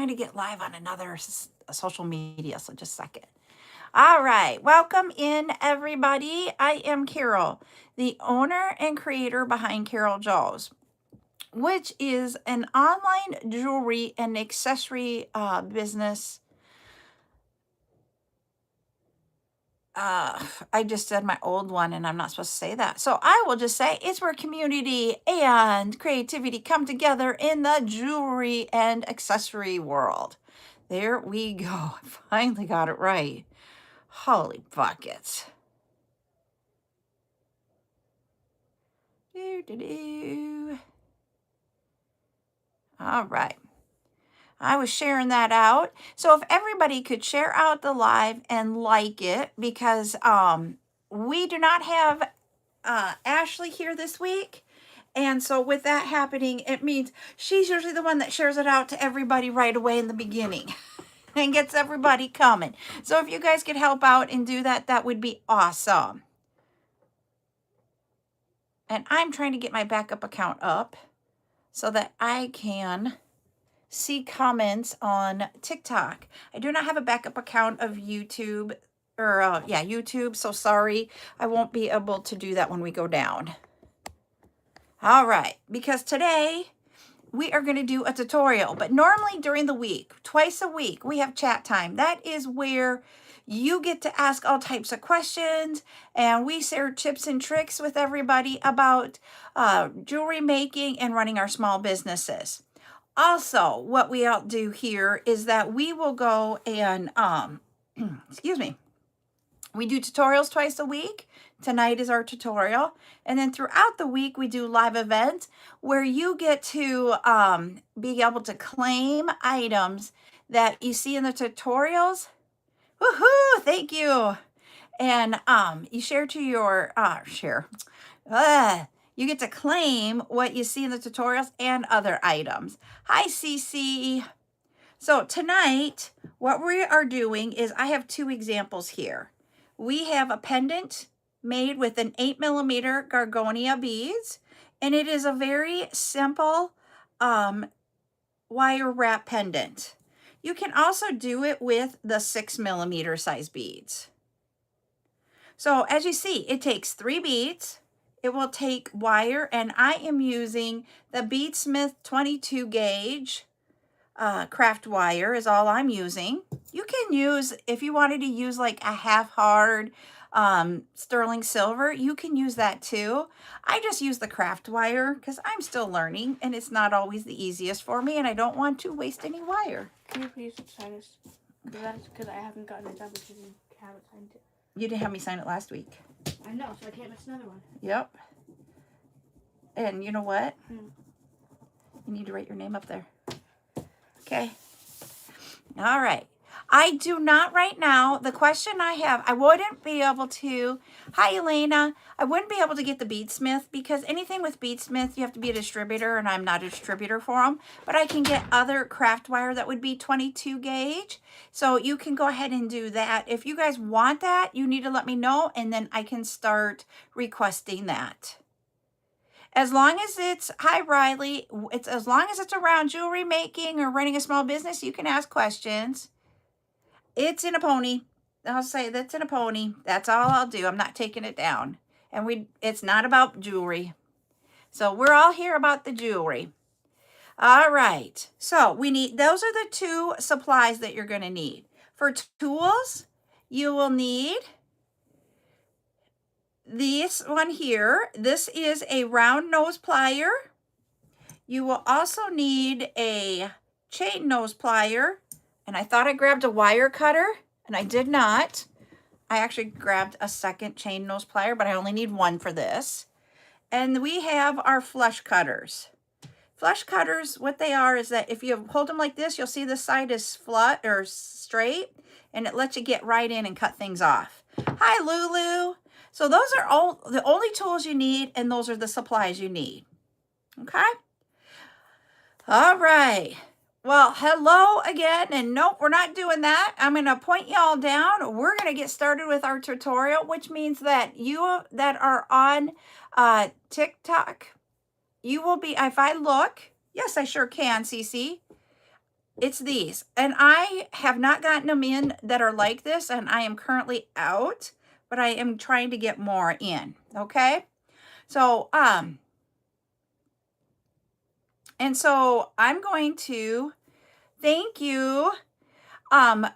trying to get live on another social media, so just a second. All right, welcome in everybody. I am Carol, the owner and creator behind CarolJo's, which is an online jewelry and accessory business. I just said my old one and I'm not supposed to say that. So I will just say it's where community and creativity come together in the jewelry and accessory world. There we go. I finally got it right. Holy buckets. All right. I was sharing that out. So if everybody could share out the live and like it, because we do not have Ashley here this week. And so with that happening, it means she's usually the one that shares it out to everybody right away in the beginning and gets everybody coming. So if you guys could help out and do that, that would be awesome. And I'm trying to get my backup account up so that I can see comments on TikTok. I do not have a backup account of YouTube YouTube. So sorry, I won't be able to do that when we go down. All right, because today we are going to do a tutorial, but normally during the week, twice a week, we have chat time. That is where you get to ask all types of questions, and we share tips and tricks with everybody about jewelry making and running our small businesses. Also, what we all do here is that we will go and, excuse me, we do tutorials twice a week. Tonight is our tutorial. And then throughout the week, we do live events where you get to be able to claim items that you see in the tutorials. Woohoo! Thank you. And you share to your, you get to claim what you see in the tutorials and other items. Hi, Cece. So tonight, what we are doing is I have two examples here. We have a pendant made with an 8mm Gorgonia beads, and it is a very simple wire wrap pendant. You can also do it with the 6mm size beads. So as you see, it takes 3 beads. It will take wire, and I am using the Beadsmith 22 gauge craft wire is all I'm using. You can use, if you wanted to use like a half hard sterling silver, you can use that too. I just use the craft wire because I'm still learning and it's not always the easiest for me, and I don't want to waste any wire. Can you please sign this? Because I haven't gotten it done, but you didn't have it signed. You didn't have me sign it last week. I know, so I can't miss another one. Yep. And you know what? You need to write your name up there. Okay. All right. I do not right now. The question I have, I wouldn't be able to. Hi, Elena. I wouldn't be able to get the Beadsmith because anything with Beadsmith, you have to be a distributor, and I'm not a distributor for them. But I can get other craft wire that would be 22 gauge. So you can go ahead and do that. If you guys want that, you need to let me know, and then I can start requesting that. As long as it's, hi Riley, it's as long as it's around jewelry making or running a small business, you can ask questions. It's in a pony. I'll say that's in a pony. That's all I'll do. I'm not taking it down. And it's not about jewelry. So we're all here about the jewelry. All right. So we need, those are the 2 supplies that you're going to need. For tools, you will need this one here. This is a round nose plier. You will also need a chain nose plier. And I thought I grabbed a wire cutter, and I did not. I actually grabbed a second chain nose plier, but I only need one for this. And we have our flush cutters. Flush cutters, what they are is that if you hold them like this, you'll see this side is flat or straight, and it lets you get right in and cut things off. Hi, Lulu. So those are all the only tools you need, and those are the supplies you need. Okay? All right. Well, hello again, and nope, we're not doing that. I'm going to point y'all down. We're going to get started with our tutorial, which means that you that are on TikTok, you will be, if I look, yes, I sure can, Cece. It's these. And I have not gotten them in that are like this, and I am currently out, but I am trying to get more in, okay? So, and so I'm going to thank you. I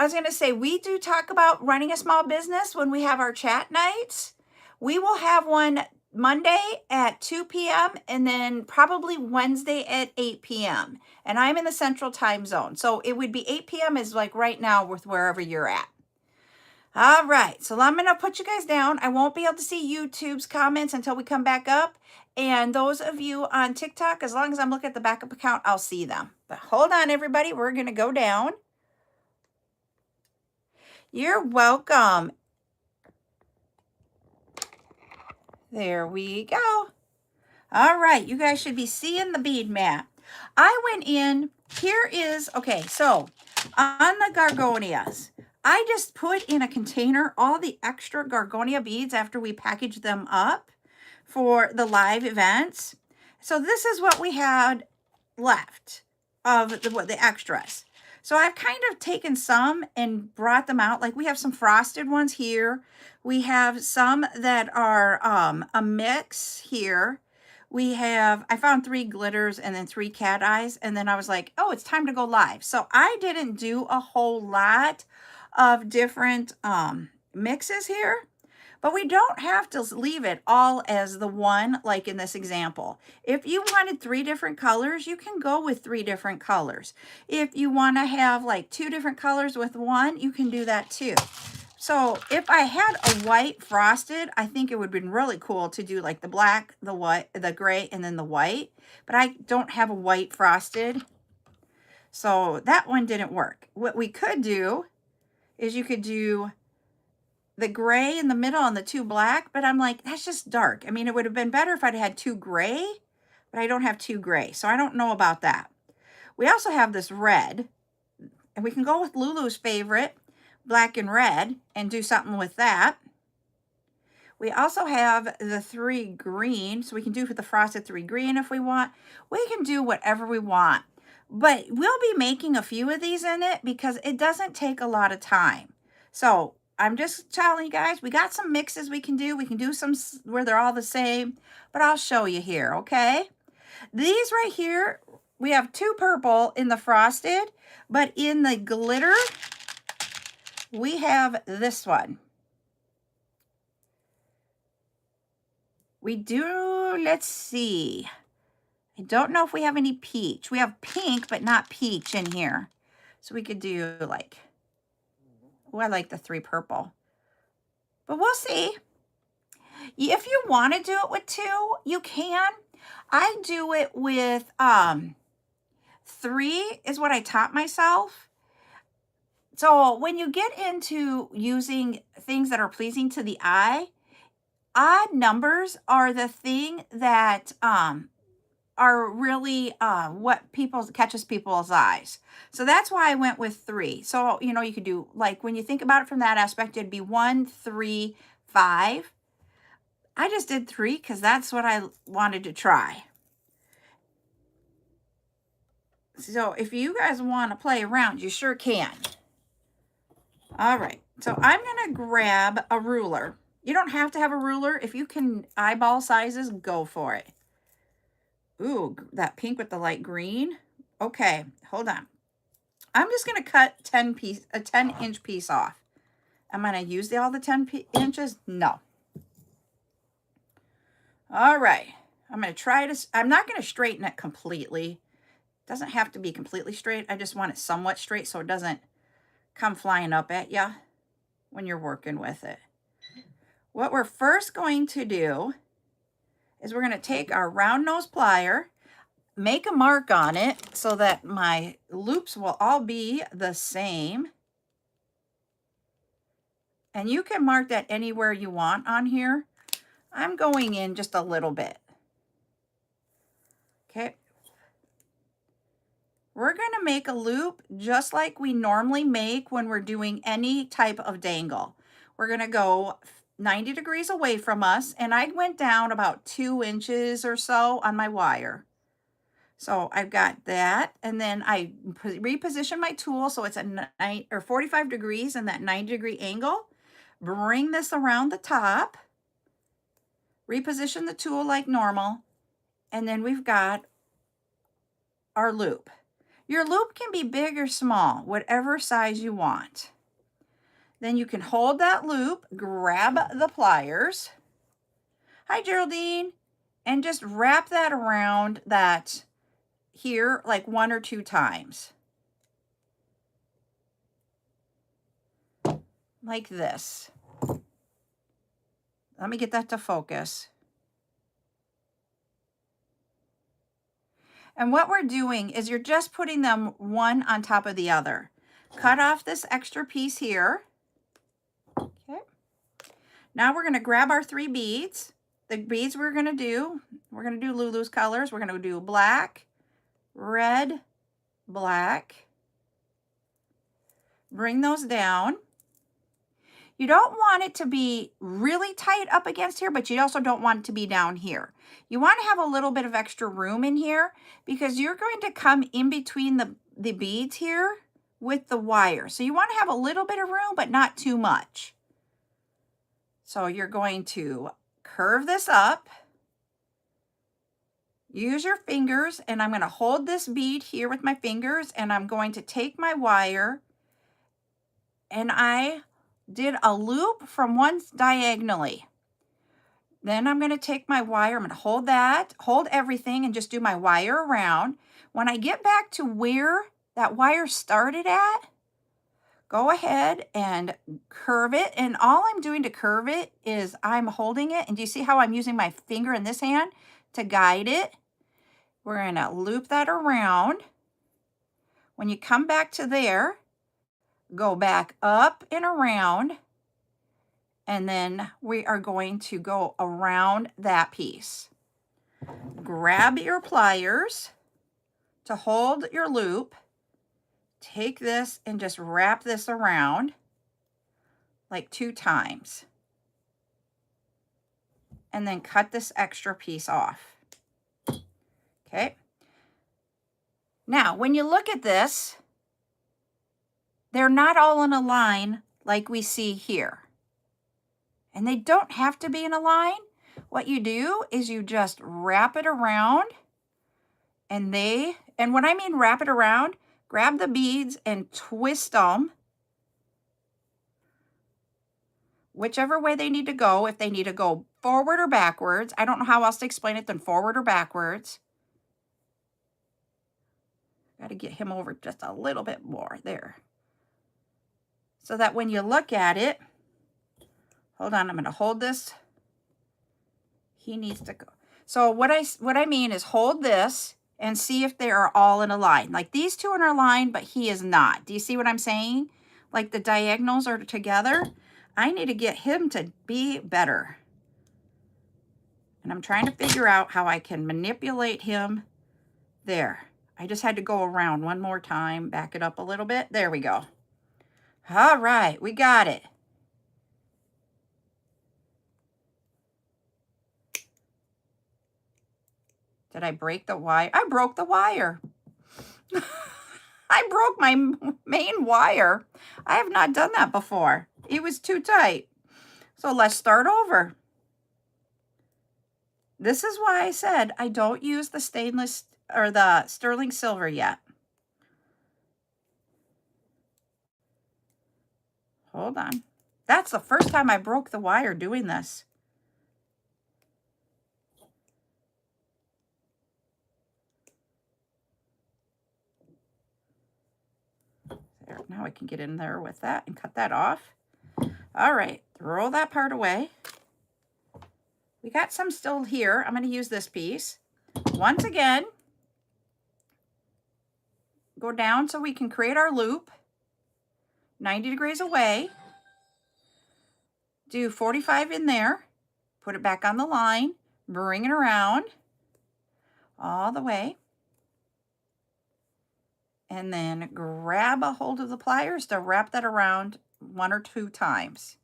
was going to say, we do talk about running a small business when we have our chat nights. We will have one Monday at 2 p.m. and then probably Wednesday at 8 p.m. And I'm in the central time zone. So it would be 8 p.m. is like right now with wherever you're at. All right. So I'm going to put you guys down. I won't be able to see YouTube's comments until we come back up. And those of you on TikTok, as long as I'm looking at the backup account, I'll see them. But hold on, everybody. We're going to go down. You're welcome. There we go. All right, you guys should be seeing the bead mat. I went in, here is, okay, so on the Gorgonias, I just put in a container all the extra Gorgonia beads after we packaged them up for the live events. So this is what we had left of the extras. So I've kind of taken some and brought them out. Like we have some frosted ones here. We have some that are a mix here. I found 3 glitters and then 3 cat eyes. And then I was like, oh, it's time to go live. So I didn't do a whole lot of different mixes here. But we don't have to leave it all as the one, like in this example. If you wanted 3 different colors, you can go with 3 different colors. If you want to have like 2 different colors with one, you can do that too. So if I had a white frosted, I think it would have been really cool to do like the black, the white, the gray, and then the white. But I don't have a white frosted. So that one didn't work. What we could do is you could do the gray in the middle and the 2 black, but I'm like, that's just dark. I mean, it would have been better if I'd had 2 gray, but I don't have 2 gray, so I don't know about that. We also have this red, and we can go with Lulu's favorite, black and red, and do something with that. We also have the 3 green, so we can do for the frosted 3 green if we want. We can do whatever we want, but we'll be making a few of these in it because it doesn't take a lot of time. So I'm just telling you guys, we got some mixes we can do. We can do some where they're all the same, but I'll show you here, okay? These right here, we have 2 purple in the frosted, but in the glitter, we have this one. We do, let's see. I don't know if we have any peach. We have pink, but not peach in here. So we could do like, oh, I like the 3 purple. But we'll see. If you want to do it with 2, you can. I do it with 3 is what I taught myself. So when you get into using things that are pleasing to the eye, odd numbers are the thing that are really what catches people's eyes. So that's why I went with 3. So, you know, you could do, like, when you think about it from that aspect, it'd be 1, 3, 5. I just did 3 because that's what I wanted to try. So if you guys want to play around, you sure can. All right. So I'm going to grab a ruler. You don't have to have a ruler. If you can eyeball sizes, go for it. Ooh, that pink with the light green. Okay, hold on. I'm just going to cut a 10-inch piece off. Am I going to use all the 10 inches? No. All right. I'm going to try to, I'm not going to straighten it completely. It doesn't have to be completely straight. I just want it somewhat straight so it doesn't come flying up at you when you're working with it. What we're first going to do is we're going to take our round nose plier, make a mark on it so that my loops will all be the same. And you can mark that anywhere you want on here. I'm going in just a little bit. Okay. We're going to make a loop just like we normally make when we're doing any type of dangle. We're going to go 90 degrees away from us, and I went down about 2 inches or so on my wire. So I've got that, and then I reposition my tool so it's at 45 degrees in that 90-degree angle. Bring this around the top, reposition the tool like normal, and then we've got our loop. Your loop can be big or small, whatever size you want. Then you can hold that loop, grab the pliers. Hi, Geraldine. And just wrap that around that here like 1 or 2 times. Like this. Let me get that to focus. And what we're doing is you're just putting them one on top of the other. Cut off this extra piece here. Okay. Now we're going to grab our 3 beads. The beads we're going to do Lulu's colors. We're going to do black, red, black. Bring those down. You don't want it to be really tight up against here, but you also don't want it to be down here. You want to have a little bit of extra room in here because you're going to come in between the beads here with the wire. So you want to have a little bit of room, but not too much. So you're going to curve this up. Use your fingers, and I'm going to hold this bead here with my fingers, and I'm going to take my wire, and I did a loop from one diagonally. Then I'm going to take my wire, I'm going to hold everything and just do my wire around. When I get back to where that wire started at, go ahead and curve it. And all I'm doing to curve it is I'm holding it. And do you see how I'm using my finger in this hand to guide it? We're going to loop that around. When you come back to there, go back up and around. And then we are going to go around that piece. Grab your pliers to hold your loop. Take this and just wrap this around like 2 times. And then cut this extra piece off. Okay. Now, when you look at this, they're not all in a line like we see here. And they don't have to be in a line. What you do is you just wrap it around, and when I mean wrap it around, grab the beads and twist them whichever way they need to go. If they need to go forward or backwards, I don't know how else to explain it than forward or backwards. Got to get him over just a little bit more there. So that when you look at it, hold on, I'm going to hold this. He needs to go. So what I mean is hold this and see if they are all in a line. Like these 2 are in a line, but he is not. Do you see what I'm saying? Like the diagonals are together. I need to get him to be better. And I'm trying to figure out how I can manipulate him. There. I just had to go around one more time. Back it up a little bit. There we go. All right, we got it. Did I break the wire? I broke the wire. I broke my main wire. I have not done that before. It was too tight. So let's start over. This is why I said I don't use the stainless or the sterling silver yet. Hold on. That's the first time I broke the wire doing this. There, now I can get in there with that and cut that off. All right, throw that part away. We got some still here. I'm going to use this piece. Once again, go down so we can create our loop. 90 degrees away. Do 45 in there. Put it back on the line. Bring it around all the way. And then grab a hold of the pliers to wrap that around 1 or 2 times.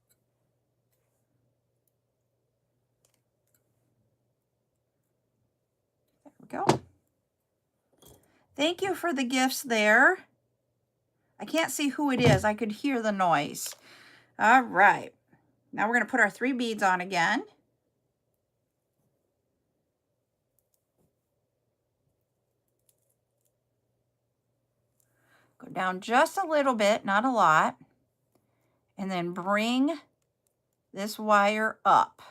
There we go. Thank you for the gifts there. I can't see who it is. I could hear the noise. All right. Now we're going to put our 3 beads on again. Go down just a little bit, not a lot. And then bring this wire up.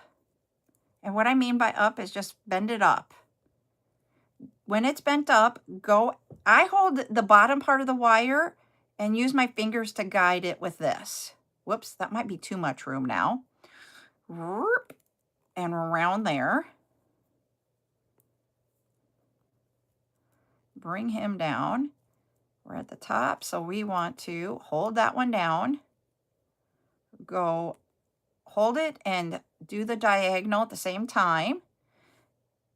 And what I mean by up is just bend it up. When it's bent up, I hold the bottom part of the wire and use my fingers to guide it with this. Whoops, that might be too much room now. And around there. Bring him down. We're at the top, so we want to hold that one down. Go hold it and do the diagonal at the same time.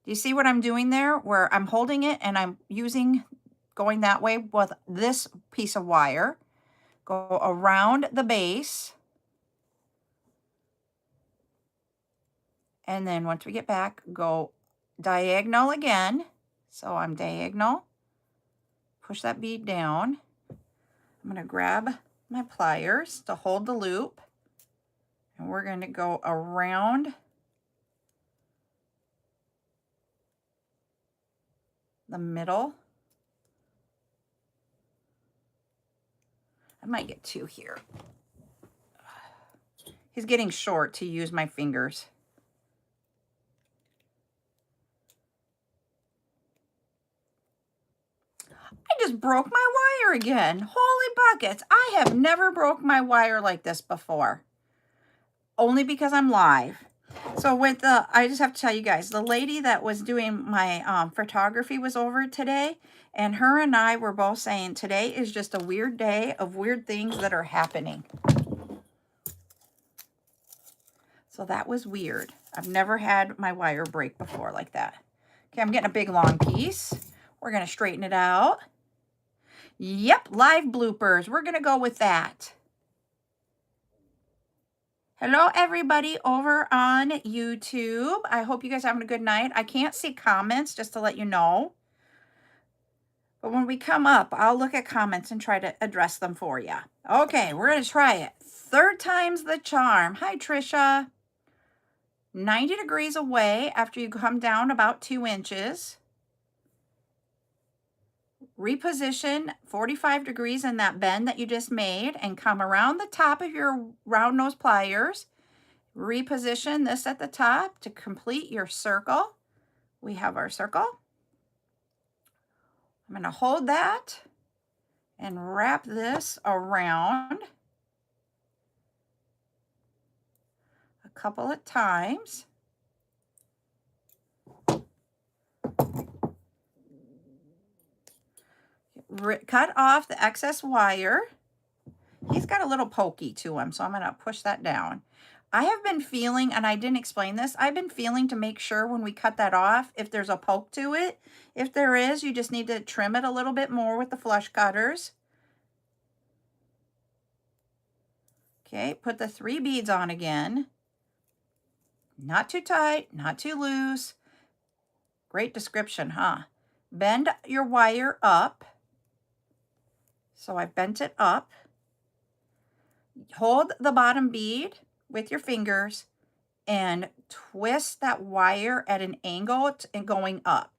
Do you see what I'm doing there? Where I'm holding it and I'm going that way with this piece of wire. Go around the base. And then once we get back, go diagonal again. So I'm diagonal. Push that bead down. I'm going to grab my pliers to hold the loop. And we're going to go around the middle. I might get 2 here. He's getting short to use my fingers. I just broke my wire again. Holy buckets. I have never broke my wire like this before. Only because I'm live. So I just have to tell you guys, the lady that was doing my photography was over today, and her and I were both saying today is just a weird day of weird things that are happening. So that was weird. I've never had my wire break before like that. Okay, I'm getting a big long piece. We're going to straighten it out. Yep, live bloopers. We're going to go with that. Hello, everybody over on YouTube. I hope you guys are having a good night. I can't see comments, just to let you know. But when we come up, I'll look at comments and try to address them for you. Okay, we're going to try it. 3rd time's the charm. Hi, Trisha. 90 degrees away after you come down about 2 inches. Reposition 45 degrees in that bend that you just made and come around the top of your round nose pliers. Reposition this at the top to complete your circle. We have our circle. I'm going to hold that and wrap this around a couple of times. Cut off the excess wire. He's got a little pokey to him, so I'm going to push that down. I have been feeling, and I didn't explain this, I've been feeling to make sure when we cut that off if there's a poke to it. If there is, you just need to trim it a little bit more with the flush cutters. Okay, put the 3 beads on again. Not too tight, not too loose. Great description, huh? Bend your wire up. So I bent it up. Hold the bottom bead with your fingers and twist that wire at an angle and going up.